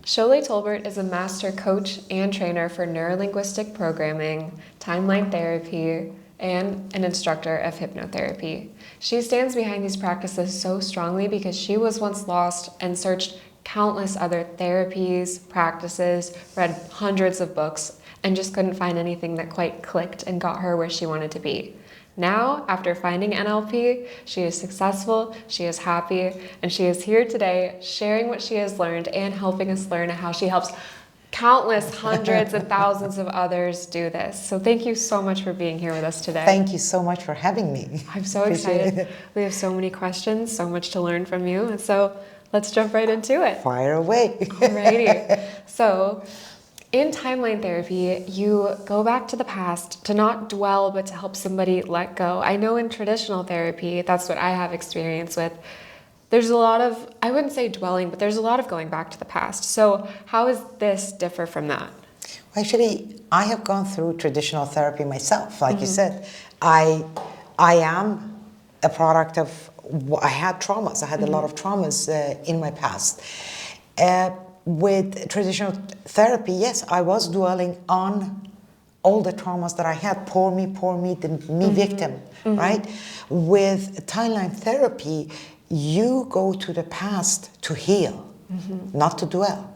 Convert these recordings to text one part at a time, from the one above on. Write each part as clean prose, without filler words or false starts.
Showleh Tolbert is a master coach and trainer for neurolinguistic programming, timeline therapy, and an instructor of hypnotherapy. She stands behind these practices so strongly because she was once lost and searched countless other therapies, practices, read hundreds of books, and just couldn't find anything that quite clicked and got her where she wanted to be. Now, after finding NLP, she is successful, she is happy, and she is here today sharing what she has learned and helping us learn how she helps countless hundreds and thousands of others do this. So thank you so much for being here with us today. Thank you so much for having me. I'm so excited. We have so many questions, so much to learn from you. And so let's jump right into it. Fire away. Alrighty. So in timeline therapy, you go back to the past to not dwell, but to help somebody let go. I know in traditional therapy, that's what I have experience with. There's a lot of, I wouldn't say dwelling, but there's a lot of going back to the past. So how does this differ from that? Actually, I have gone through traditional therapy myself. Like you said, I am a product of, I had traumas. I had a lot of traumas in my past. With traditional therapy, yes, I was dwelling on all the traumas that I had. Poor me, the me victim, right? With timeline therapy, you go to the past to heal, not to dwell.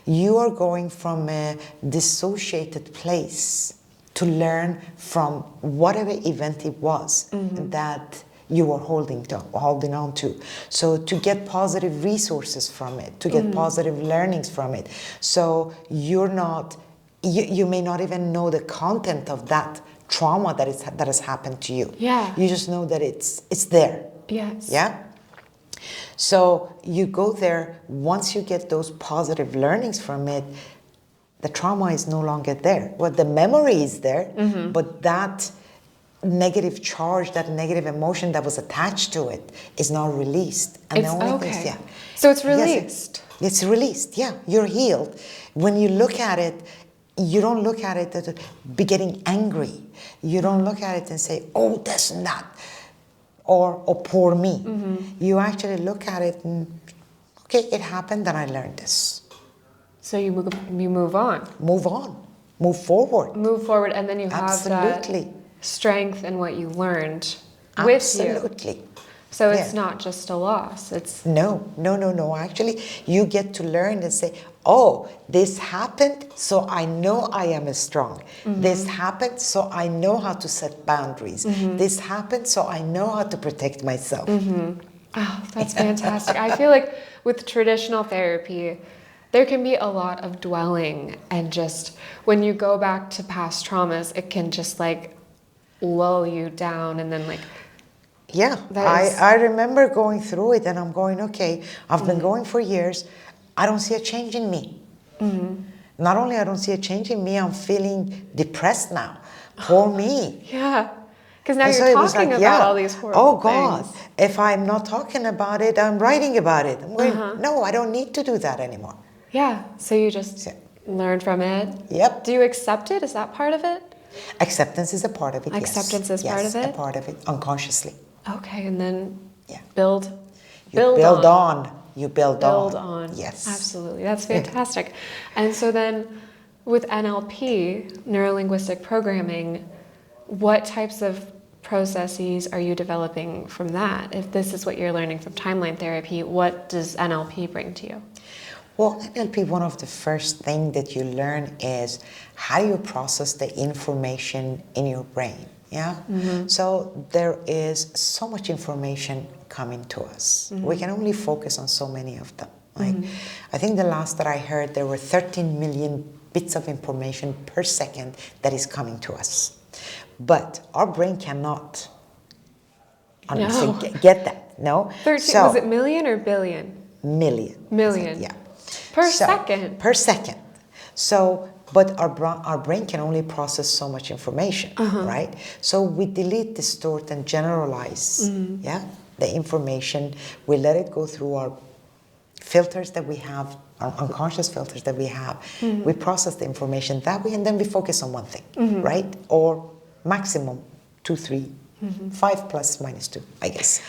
You are going from a dissociated place to learn from whatever event it was that you were holding on to. So to get positive resources from it, to get positive learnings from it. So you're not, you may not even know the content of that trauma that has happened to you. Yeah. You just know that it's there. Yes. Yeah? So you go there, once you get those positive learnings from it, the trauma is no longer there. Well, the memory is there, but that negative charge, that negative emotion that was attached to it is now released. And It's the only okay. thing, So it's released. Yes, it's released, yeah. You're healed. When you look at it, you don't look at it as be getting angry. You don't look at it and say, oh, that's not, or poor me. You actually look at it and, okay, it happened and I learned this. So you move on. Move on. Move forward. Move forward, and then you have Absolutely. that strength in what you learned with you. Absolutely. So it's not just a loss. It's No. Actually, you get to learn and say, oh, this happened, so I know I am strong. This happened, so I know how to set boundaries. This happened, so I know how to protect myself. Oh, that's fantastic. I feel like with traditional therapy, there can be a lot of dwelling, and just when you go back to past traumas, it can just like lull you down, and then like, yeah, I remember going through it and I'm going, okay, I've been going for years. I don't see a change in me. Not only I don't see a change in me, I'm feeling depressed now. Poor me. yeah, because now And so you're it was talking like, about all these horrible oh God, things. if I'm not talking about it, I'm writing about it. I'm going, no, I don't need to do that anymore. Yeah, so you just learn from it. Yep. Do you accept it? Is that part of it? Acceptance is a part of it, Acceptance yes. is part of it? Yes, a part of it, unconsciously. Okay, and then Yeah. build You build on. You build on. Yes. Absolutely. That's fantastic. And so then with NLP, neurolinguistic programming, what types of processes are you developing from that? If this is what you're learning from timeline therapy, what does NLP bring to you? Well, NLP, one of the first things that you learn is how you process the information in your brain. Yeah. So there is so much information coming to us. We can only focus on so many of them. Like, I think the last that I heard, there were 13 million bits of information per second that is coming to us. But our brain cannot get that. No. 13, was it million or billion? Million. Million. Yeah. Per second. Per second. So, but our brain can only process so much information, right? So we delete, distort, and generalize, the information. We let it go through our filters that we have, our unconscious filters that we have. We process the information that way, and then we focus on one thing, right? Or maximum 2, 3 5 plus minus 2, I guess.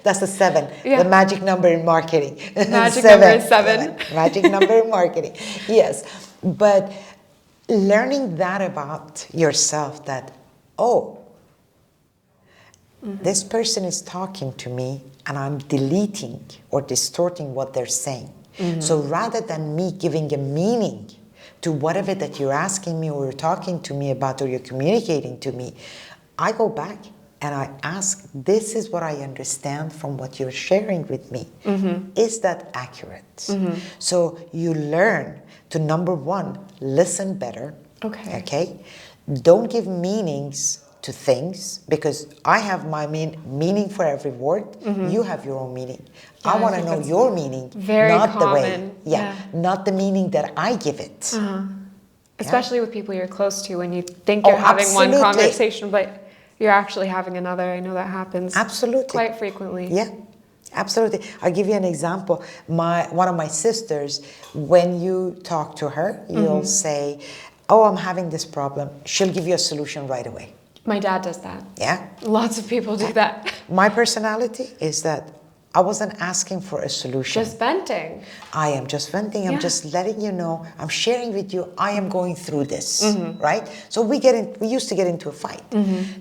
That's the 7, Yeah. the magic number in marketing. Magic number is 7. Magic number in marketing, yes. But learning that about yourself, that, oh, this person is talking to me and I'm deleting or distorting what they're saying. So rather than me giving a meaning to whatever that you're asking me or you're talking to me about or you're communicating to me, I go back and I ask, this is what I understand from what you're sharing with me. Is that accurate? So you learn to, number one, listen better. Okay? Don't give meanings to things, because I have my meaning for every word. You have your own meaning. Yeah, I want I to think know that's your meaning, very not the way. common. Not the meaning that I give it. Especially with people you're close to, when you think Oh, you're having absolutely. one conversation, but you're actually having another. I know that happens Absolutely. quite frequently. Yeah, absolutely. I'll give you an example. One of my sisters, when you talk to her, you'll say, oh, I'm having this problem. She'll give you a solution right away. My dad does that. Yeah. Lots of people do that. My personality is that I wasn't asking for a solution. Just venting. I am just venting. I'm just letting you know. I'm sharing with you. I am going through this, right? So we used to get into a fight.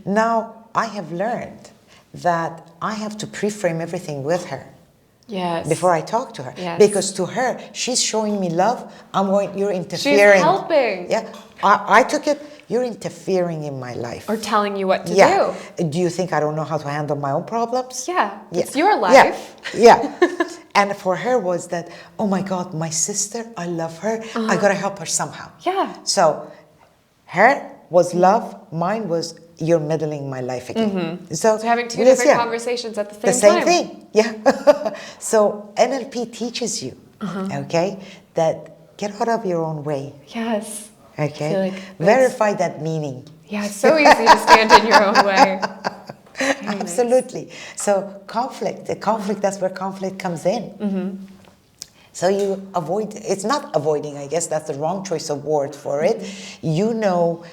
Now I have learned that I have to pre-frame everything with her. Yes. Before I talk to her. Yes. Because to her, she's showing me love. You're interfering. She's helping. Yeah. I took it, you're interfering in my life. Or telling you what to do. Do you think I don't know how to handle my own problems? Yeah. It's your life. Yeah. And for her was that, oh my God, my sister, I love her. I gotta help her somehow. Yeah. So her was love, mine was, you're meddling my life again. So having two different conversations at the same time. The same thing, yeah. So NLP teaches you, okay, that get out of your own way. Yes. Okay. Verify that meaning. Yeah, it's so easy to stand in your own way. Absolutely. Nice. So conflict, that's where conflict comes in. So you avoid, it's not avoiding, I guess that's the wrong choice of word for it. You know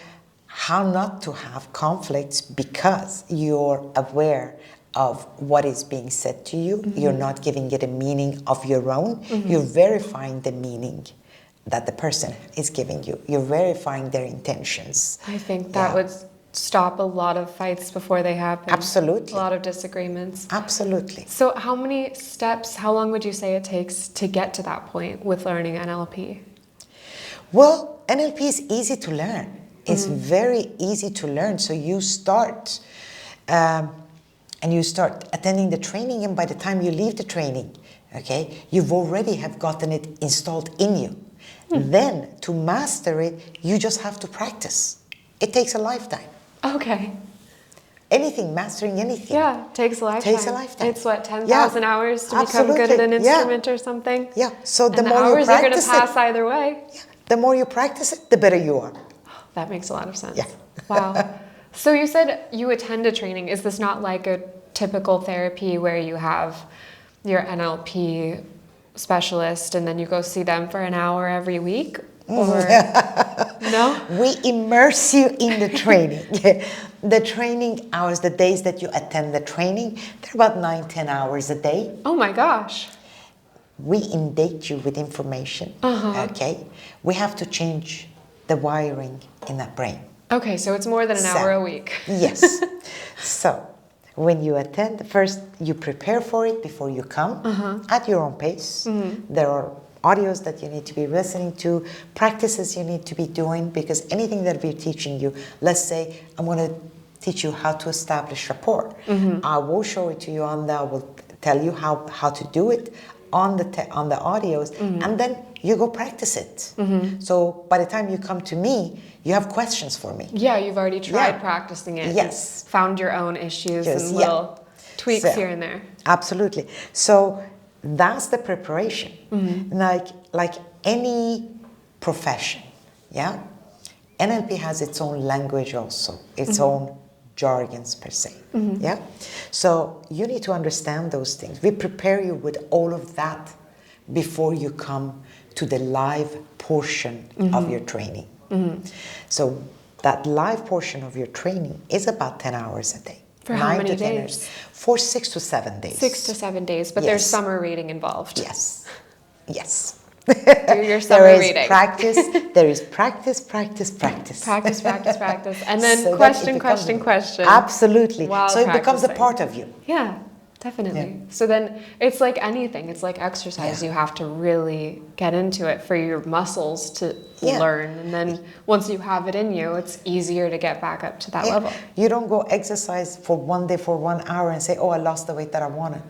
how not to have conflicts because you're aware of what is being said to you. You're not giving it a meaning of your own. You're verifying the meaning that the person is giving you. You're verifying their intentions. I think that would stop a lot of fights before they happen. Absolutely. A lot of disagreements. Absolutely. So how many steps, how long would you say it takes to get to that point with learning NLP? Well, NLP is easy to learn. It's very easy to learn. So you start and you start attending the training, and by the time you leave the training, okay, you've already have gotten it installed in you. Then to master it, you just have to practice. It takes a lifetime. Okay. Anything, mastering anything. Yeah, takes a lifetime. Takes a lifetime. It's what, 10,000 hours to become good at an instrument or something? Yeah, so the and more you practice it. the hours are going to pass either way. Yeah. The more you practice it, the better you are. That makes a lot of sense. Yeah. Wow. So you said you attend a training. Is this not like a typical therapy where you have your NLP specialist and then you go see them for an hour every week? Or no? We immerse you in the training. The training hours, the days that you attend the training, they're about 9-10 hours a day. Oh my gosh. We inundate you with information. Okay? We have to change the wiring in that brain. Okay, so it's more than an hour a week. Yes. So when you attend, first you prepare for it before you come at your own pace. There are audios that you need to be listening to, practices you need to be doing, because anything that we're teaching you, let's say I'm going to teach you how to establish rapport. I will show it to you I will tell you how to do it on the audios, and then you go practice it. So by the time you come to me, you have questions for me. Yeah, you've already tried practicing it. Yes. Found your own issues and little tweaks here and there. Absolutely. So that's the preparation. Like any profession, yeah? NLP has its own language also, its own jargons per se, yeah? So you need to understand those things. We prepare you with all of that before you come to the live portion of your training. So that live portion of your training is about 10 hours a day. For how 9 many to 10 days? hours. For 6 to 7 days. 6 to 7 days, but there's summer reading involved. Yes. Yes. Do your summer there is reading. Practice. There is practice, practice, practice. Practice, practice, practice. And then So question, question, question. Absolutely. While so it becomes a practicing. part of you. Yeah, definitely. Yeah. So then it's like anything. It's like exercise. You have to really get into it for your muscles to learn. And then once you have it in you, it's easier to get back up to that level. You don't go exercise for one day for 1 hour and say, oh, I lost the weight that I wanted.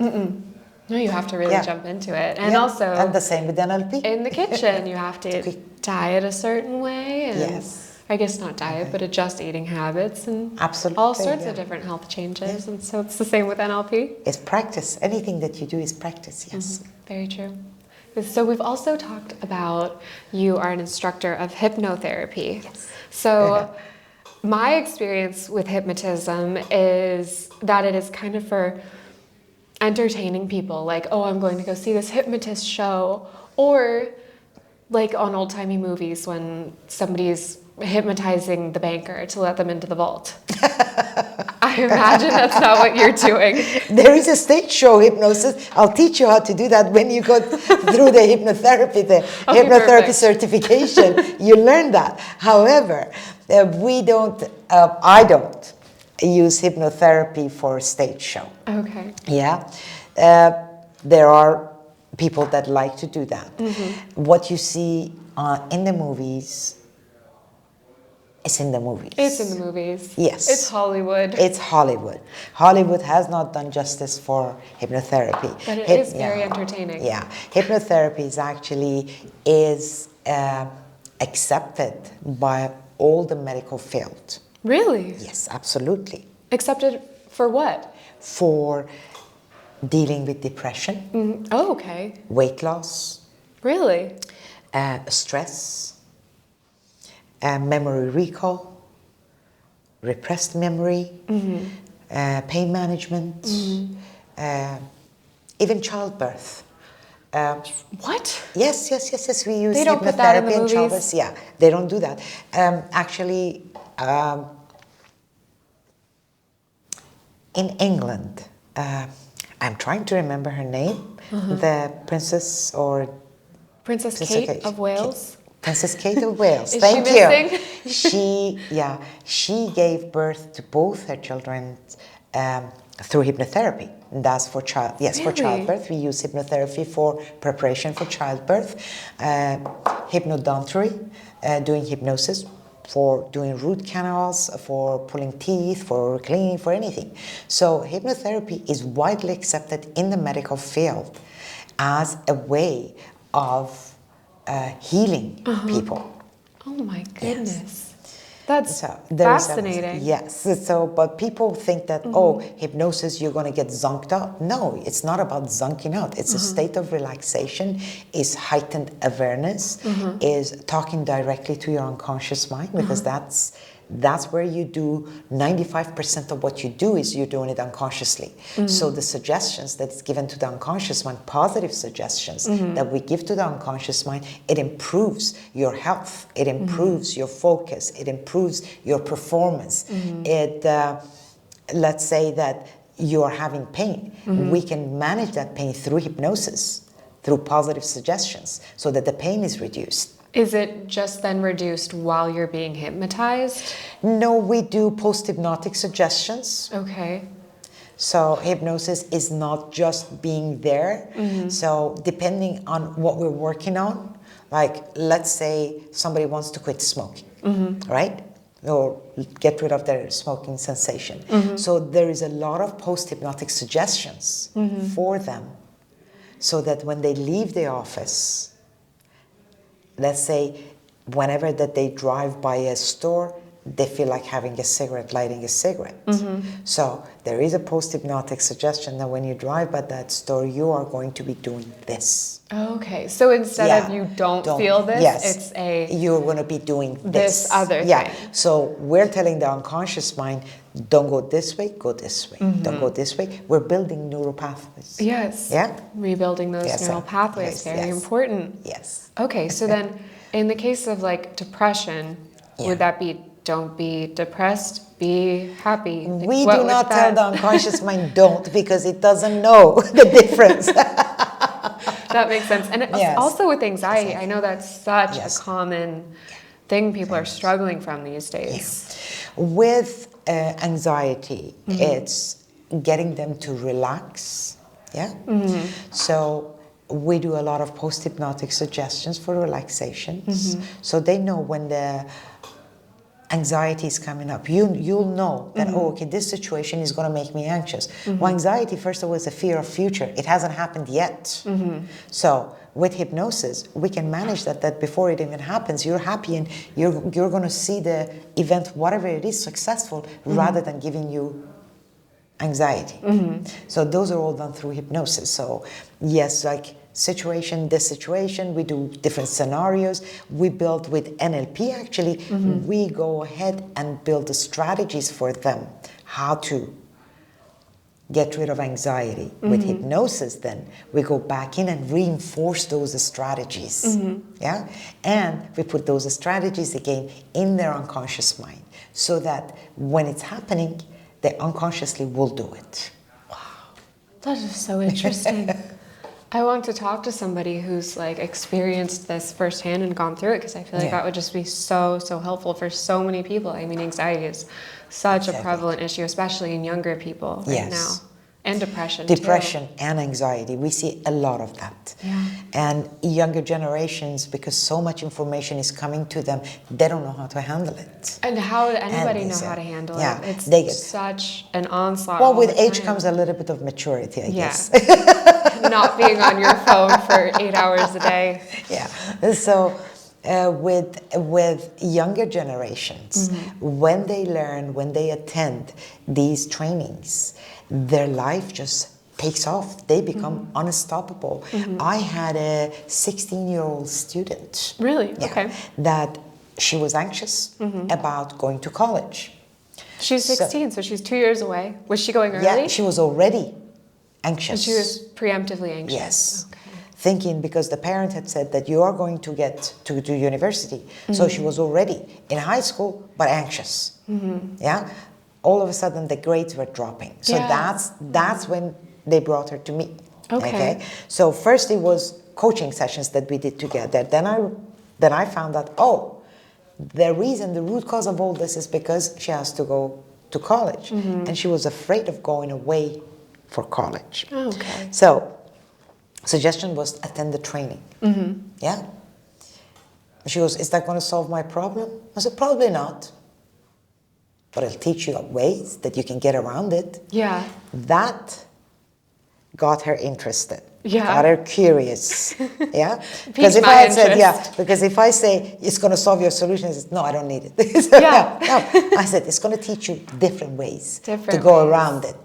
No, you have to really jump into it. And also... And the same with NLP. In the kitchen, you have to diet a certain way. And I guess not diet, but adjust eating habits and all sorts of different health changes. And so it's the same with NLP. It's practice. Anything that you do is practice, yes. Very true. So we've also talked about you are an instructor of hypnotherapy. Yes. So my experience with hypnotism is that it is kind of for entertaining people, like, oh, I'm going to go see this hypnotist show, or like on old-timey movies when somebody's hypnotizing the banker to let them into the vault. I imagine that's not what you're doing. There is a stage show hypnosis. I'll teach you how to do that when you go through the hypnotherapy certification. You learn that. However, I don't use hypnotherapy for a stage show. Okay. Yeah. There are people that like to do that. What you see in the movies is in the movies. It's in the movies. Yes. It's Hollywood. It's Hollywood. Hollywood has not done justice for hypnotherapy. But it is very entertaining. Yeah. Hypnotherapy is accepted by all the medical field. Really? Yes, absolutely. Accepted for what? For dealing with depression. Oh, okay. Weight loss. Really? Stress. Memory recall. Repressed memory. Pain management. Even childbirth. What? Yes. We use They don't put that in the hypnotherapy and movies? childbirth. Yeah, they don't do that. Actually, in England, I'm trying to remember her name, the princess or... Princess Kate of Wales? Princess Kate of Wales. Is Thank she you. She gave birth to both her children through hypnotherapy. And that's for for childbirth. We use hypnotherapy for preparation for childbirth, hypnodontry, doing hypnosis, for doing root canals, for pulling teeth, for cleaning, for anything. So hypnotherapy is widely accepted in the medical field as a way of healing people. Oh my goodness. Yes. That's fascinating. But people think that, hypnosis, you're going to get zonked out. No, it's not about zonking out. It's a state of relaxation, is heightened awareness, is talking directly to your unconscious mind, because that's where you do 95% of what you do is you're doing it unconsciously. So the suggestions that's given to the unconscious mind, positive suggestions that we give to the unconscious mind, it improves your health, it improves your focus, it improves your performance. It, let's say that you're having pain. We can manage that pain through hypnosis, through positive suggestions, so that the pain is reduced. Is it just then reduced while you're being hypnotized? No, we do post-hypnotic suggestions. Okay. So hypnosis is not just being there. So depending on what we're working on, like let's say somebody wants to quit smoking, right? Or get rid of their smoking sensation. So there is a lot of post-hypnotic suggestions for them, so that when they leave the office, let's say, whenever that they drive by a store, they feel like having a cigarette, lighting a cigarette. So there is a post-hypnotic suggestion that when you drive by that store, you are going to be doing this. Okay, so instead of you don't feel this, it's you're going to be doing this other thing. So we're telling the unconscious mind, don't go this way, go this way. Don't go this way. We're building neural pathways. Yes. Yeah. Rebuilding those neural pathways, very important. Yes. Okay, so then in the case of like depression, would that be don't be depressed, be happy. Like, We what do would not tell that- the unconscious mind don't, because it doesn't know the difference. That makes sense. And Yes. also with anxiety, Exactly. I know that's such Yes. a common thing people are struggling from these days. With anxiety, it's getting them to relax. Yeah. So we do a lot of post-hypnotic suggestions for relaxations, so they know when the anxiety is coming up. You'll know that, oh, okay, this situation is going to make me anxious. Well, anxiety, first of all, is a fear of future. It hasn't happened yet. So with hypnosis, we can manage that before it even happens. You're happy and you're going to see the event, whatever it is, successful, rather than giving you anxiety. So those are all done through hypnosis. So yes, like this situation, we do different scenarios. We build with NLP, actually, we go ahead and build the strategies for them, how to get rid of anxiety. With hypnosis, then we go back in and reinforce those strategies. Yeah, and we put those strategies again in their unconscious mind, so that when it's happening, they unconsciously will do it. That is so interesting. I want to talk to somebody who's like experienced this firsthand and gone through it, because I feel like that would just be so helpful for so many people. I mean, anxiety is such a prevalent issue, especially in younger people right now. And depression Depression and anxiety, we see a lot of that. And younger generations, because so much information is coming to them, they don't know how to handle it. And how would anybody know how to handle it? It's such an onslaught. Well, with age comes a little bit of maturity, I guess. Not being on your phone for 8 hours a day. So with younger generations, when they learn, when they attend these trainings, their life just takes off. They become unstoppable. I had a 16-year-old student. Really? Okay. That she was anxious about going to college. She's 16, so she's 2 years away. Was she going early? Yeah, she was already anxious. So she was preemptively anxious. Yes. Okay. Thinking, because the parent had said that you are going to get to university. So she was already in high school, but anxious. Yeah. All of a sudden, the grades were dropping. So that's when they brought her to me. Okay. So first it was coaching sessions that we did together. Then I found out, the root cause of all this is because she has to go to college, and she was afraid of going away for college. Okay. So suggestion was attend the training. Yeah. She goes, is that going to solve my problem? I said, probably not. But it'll teach you ways that you can get around it. Yeah. That got her interested. Yeah. Got her curious. Yeah. Because if I had said, because if I say it's going to solve your solution, she says, no, I don't need it. So, no. I said, it's going to teach you different ways to go around it.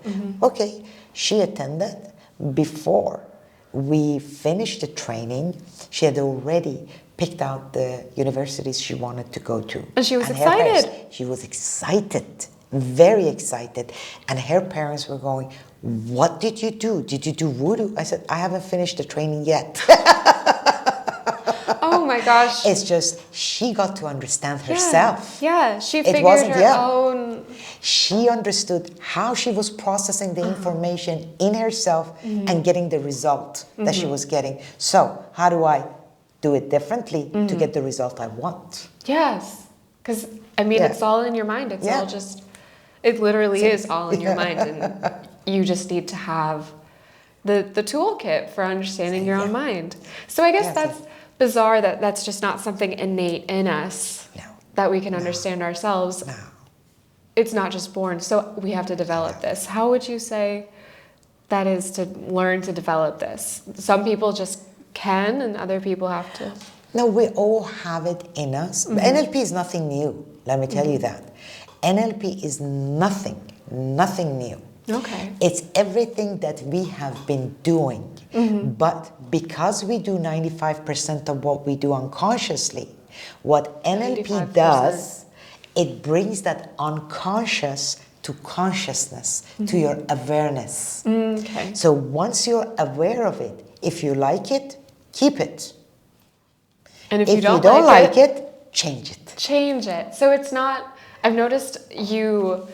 Okay. She attended. Before we finished the training, she had already picked out the universities she wanted to go to. And she was excited. She was excited, very excited. And her parents were going, what did you do? Did you do voodoo? I said, I haven't finished the training yet. Oh my gosh. It's just, she got to understand herself. Yeah, she figured her own. She understood how she was processing the information in herself and getting the result that she was getting. So, how do I do it differently to get the result I want? Yes, because I mean, it's all in your mind. It's all just, it literally is all in your mind, and you just need to have the toolkit for understanding your own mind. So I guess that's bizarre that that's just not something innate in us that we can understand ourselves. No. It's not just born, so we have to develop this. How would you say that is to learn to develop this? Some people just can, and other people have to. No, we all have it in us. NLP is nothing new, let me tell you that. NLP is nothing new. Okay. It's everything that we have been doing. But because we do 95% of what we do unconsciously, what NLP 95%. does, it brings that unconscious to consciousness, to your awareness. Okay. So once you're aware of it, if you like it, keep it. And if you you don't like it, change it. Change it. So it's not I've noticed you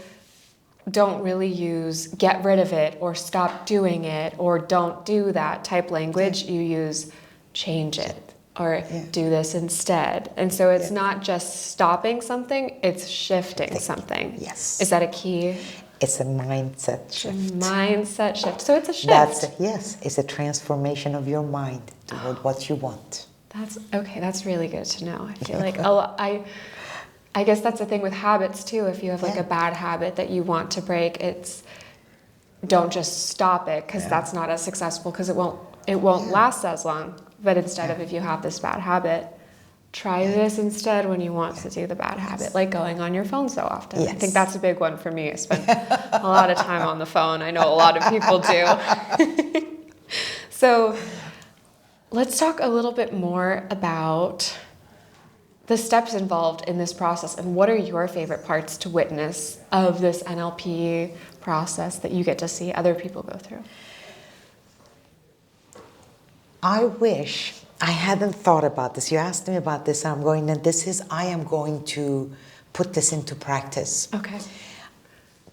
don't really use get rid of it or stop doing it or don't do that type language. You use change it or do this instead. And so it's not just stopping something, it's shifting something. Yes. Is that a key? It's a mindset shift. Mindset shift. So it's a shift. It's a transformation of your mind toward what you want. That's really good to know. I feel like I guess that's the thing with habits too. If you have like a bad habit that you want to break, don't just stop it because that's not as successful because it won't last as long. But instead of if you have this bad habit, try this instead when you want to do the bad habit, like going on your phone so often. I think that's a big one for me. I spend a lot of time on the phone. I know a lot of people do. So let's talk a little bit more about the steps involved in this process and what are your favorite parts to witness of this NLP process that you get to see other people go through? I wish I hadn't thought about this. You asked me about this, and I am going to put this into practice. Okay.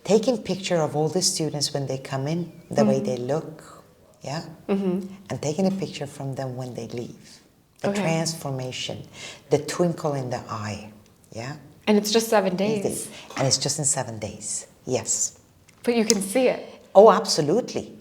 Taking picture of all the students when they come in, the way they look, and taking a picture from them when they leave. The transformation, the twinkle in the eye, And it's just 7 days. And it's just in 7 days, yes. But you can see it. Oh, absolutely.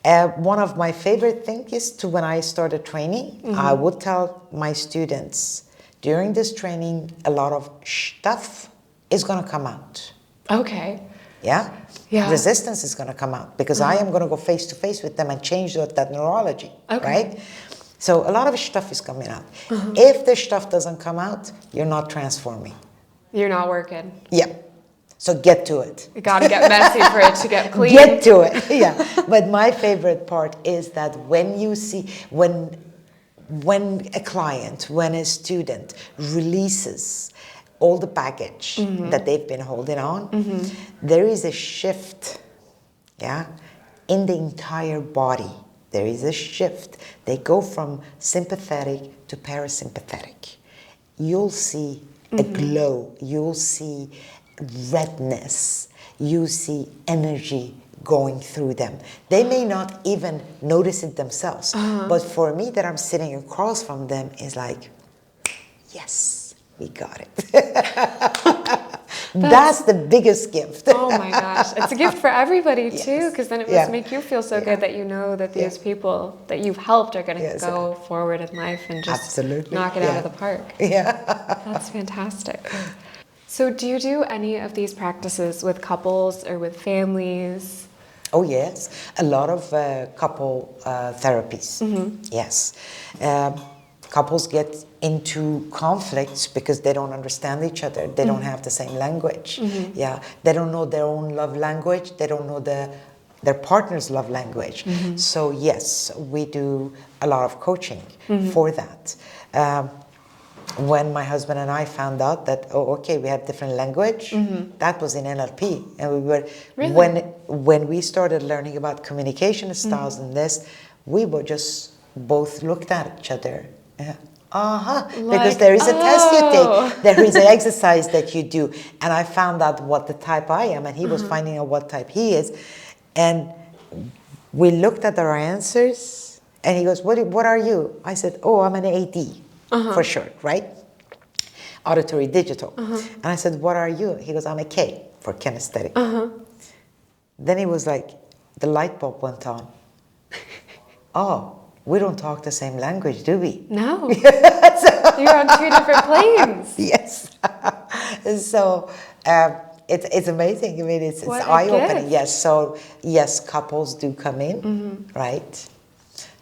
One of my favorite things is when I started training, I would tell my students, during this training, a lot of stuff is going to come out. Okay. Yeah? Resistance is going to come out because I am going to go face to face with them and change that neurology, right? So a lot of stuff is coming out. If the stuff doesn't come out, you're not transforming. You're not working. Yep. So get to it. You got to get messy for it to get clean. Get to it, But my favorite part is that when you see, when a client, when a student releases all the baggage that they've been holding on, there is a shift, in the entire body. There is a shift. They go from sympathetic to parasympathetic. You'll see a glow. You'll see redness. You see energy going through them. They may not even notice it themselves. But for me, that I'm sitting across from them is like, yes, we got it. That's the biggest gift. Oh my gosh. It's a gift for everybody too, because then it must make you feel so good that you know that these people that you've helped are going to go forward in life and just knock it out of the park. That's fantastic. So do you do any of these practices with couples or with families? Oh yes, a lot of couple therapies, yes. Couples get into conflicts because they don't understand each other. They don't have the same language. They don't know their own love language. They don't know their partner's love language. So yes, we do a lot of coaching for that. When my husband and I found out that, we have different language, that was in NLP. And we were, when we started learning about communication styles and this, we were just both looked at each other. Because there is a test you take, there is an exercise that you do. And I found out what the type I am, and he was finding out what type he is. And we looked at our answers, and he goes, what are you? I said, I'm an AD, for short, right? Auditory digital. And I said, what are you? He goes, I'm a K, for kinesthetic. Then he was like, the light bulb went on. We don't talk the same language, do we? No. You're on two different planes. Yes. So it's amazing. I mean, it's eye-opening. Yes. So yes, couples do come in, right,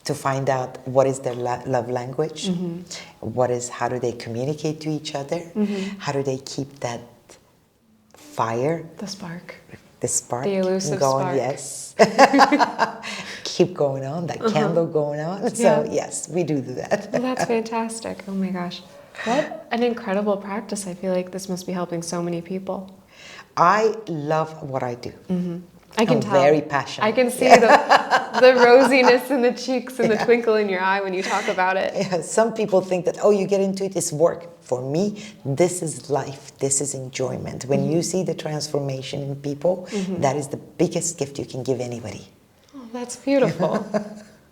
to find out what is their love language, how do they communicate to each other, how do they keep that fire, the spark, the elusive going, spark. Yes. Keep going on, that candle going on. So yes, we do that. Well, that's fantastic. Oh my gosh. What an incredible practice. I feel like this must be helping so many people. I love what I do. I can I'm tell. very passionate. I can see the rosiness in the cheeks and the twinkle in your eye when you talk about it. Yeah, some people think that, oh, you get into it, it's work. For me, this is life. This is enjoyment. When you see the transformation in people, that is the biggest gift you can give anybody. Oh, that's beautiful.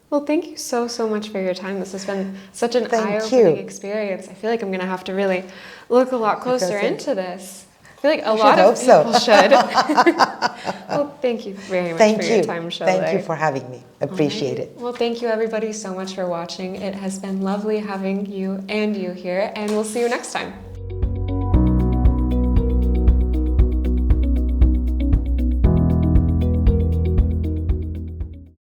Well, thank you so, so much for your time. This has been such an Thank eye-opening you. experience. I feel like I'm going to have to really look a lot closer into this. I feel like a I lot of should hope people so. should. Well, thank you very much for your time, Showleh. Thank you for having me. Appreciate it. Well, thank you everybody so much for watching. It has been lovely having you and you here, and we'll see you next time.